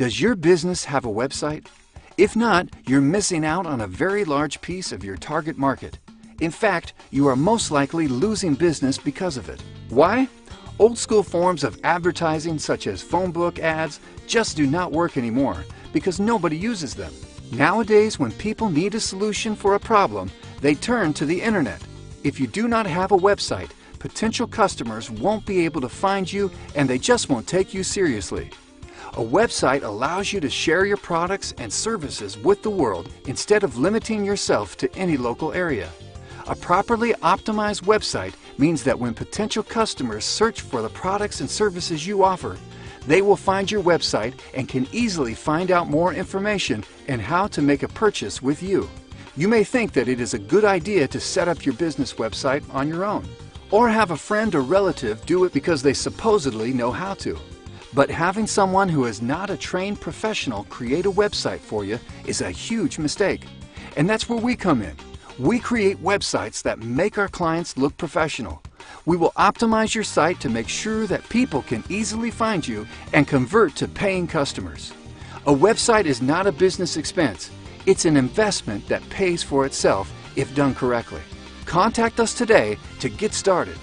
Does your business have a website? If not, you're missing out on a very large piece of your target market. In fact, you are most likely losing business because of it. Why? Old school forms of advertising such as phone book ads just do not work anymore because nobody uses them. Nowadays, when people need a solution for a problem, they turn to the internet. If you do not have a website, potential customers won't be able to find you and they just won't take you seriously. A website allows you to share your products and services with the world instead of limiting yourself to any local area. A properly optimized website means that when potential customers search for the products and services you offer, they will find your website and can easily find out more information and how to make a purchase with you. You may think that it is a good idea to set up your business website on your own, or have a friend or relative do it because they supposedly know how to. But having someone who is not a trained professional create a website for you is a huge mistake. And that's where we come in. We create websites that make our clients look professional. We will optimize your site to make sure that people can easily find you and convert to paying customers. A website is not a business expense. It's an investment that pays for itself if done correctly. Contact us today to get started.